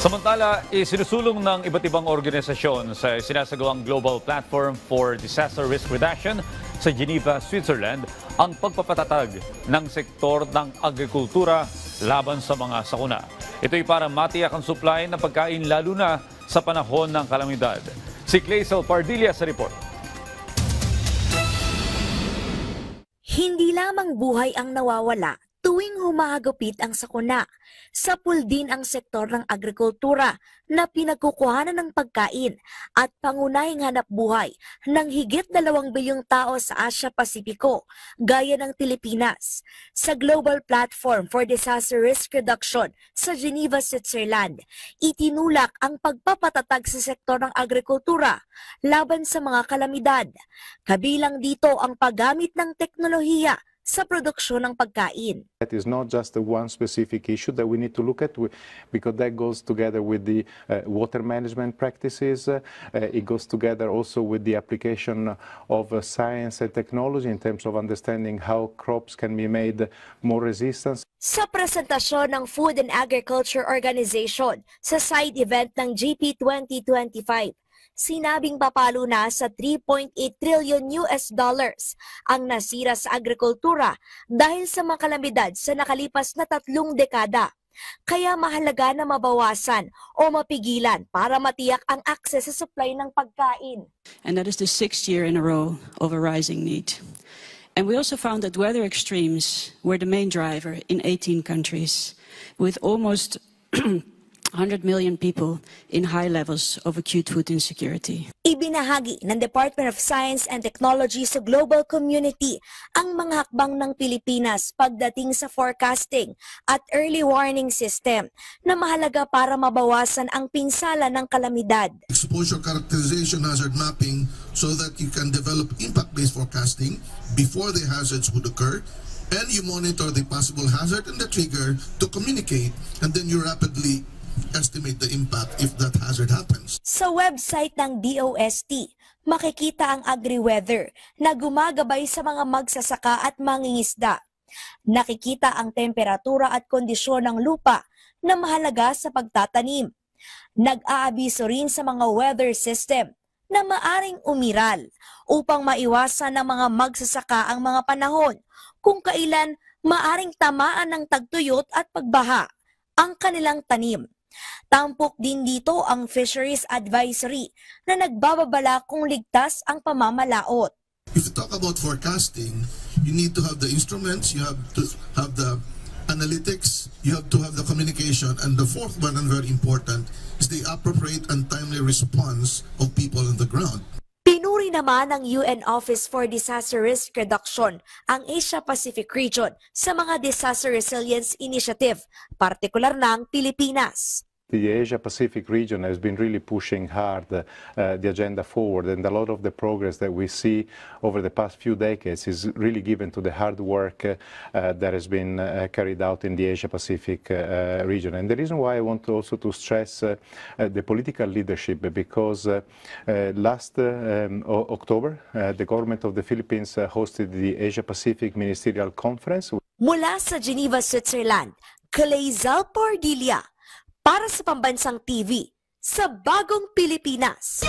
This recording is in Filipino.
Samantala, isinusulong ng iba't ibang organisasyon sa sinasagawang Global Platform for Disaster Risk Reduction sa Geneva, Switzerland ang pagpapatatag ng sektor ng agrikultura laban sa mga sakuna. Ito'y para matiyak ang supply ng pagkain lalo na sa panahon ng kalamidad. Si Clazel Pardilla sa report. Hindi lamang buhay ang nawawala tuwing humahagupit ang sakuna. Sapul din ang sektor ng agrikultura na pinagkukuhanan ng pagkain at pangunahing hanap buhay ng higit 2 bilyong tao sa Asia-Pasipiko, gaya ng Pilipinas. Sa Global Platform for Disaster Risk Reduction sa Geneva, Switzerland, itinulak ang pagpapatatag sa sektor ng agrikultura laban sa mga kalamidad. Kabilang dito ang paggamit ng teknolohiya sa produksyon ng pagkain. That is not just the one specific issue that we need to look at because that goes together with the water management practices. It goes together also with the application of science and technology in terms of understanding how crops can be made more resistant. Sa presentasyon ng Food and Agriculture Organization sa side event ng GP 2025, sinabing papalo na sa 3.8 trillion US dollars ang nasira sa agrikultura dahil sa mga kalamidad sa nakalipas na 3 dekada. Kaya mahalaga na mabawasan o mapigilan para matiyak ang akses sa supply ng pagkain. And that is the 6th year in a row of a rising need. And we also found that weather extremes were the main driver in 18 countries, with almost 100 million people in high levels of acute food insecurity. Ibinahagi ng Department of Science and Technology sa global community ang mga hakbang ng Pilipinas pagdating sa forecasting at early warning system na mahalaga para mabawasan ang pinsala ng kalamidad. Exposure characterization, hazard mapping, so that you can develop impact-based forecasting before the hazards would occur. And you monitor the possible hazard and the trigger to communicate, and then you rapidly estimate the impact if that hazard happens. Sa website ng DOST, makikita ang agri-weather na gumagabay sa mga magsasaka at mangingisda. Nakikita ang temperatura at kondisyon ng lupa na mahalaga sa pagtatanim. Nag-aabiso rin sa mga weather system na maaring umiral upang maiwasan ng mga magsasaka ang mga panahon kung kailan maaring tamaan ng tagtuyot at pagbaha ang kanilang tanim. Tampok din dito ang Fisheries Advisory na nagbababala kung ligtas ang pamamalaot. If you talk about forecasting, you need to have the instruments, you have to have the analytics, you have to have the communication, and the fourth one, and very important, is the appropriate and timely response of people on the ground. Pinuri naman ng UN Office for Disaster Risk Reduction ang Asia-Pacific region sa mga disaster resilience initiative, partikular ng Pilipinas. The Asia-Pacific region has been really pushing hard the agenda forward, and a lot of the progress that we see over the past few decades is really given to the hard work that has been carried out in the Asia-Pacific region. And the reason why I want also to stress the political leadership, because last October, the government of the Philippines hosted the Asia-Pacific Ministerial Conference. Mula sa Geneva, Switzerland, Clazel Pardilla, para sa Pambansang TV, sa Bagong Pilipinas.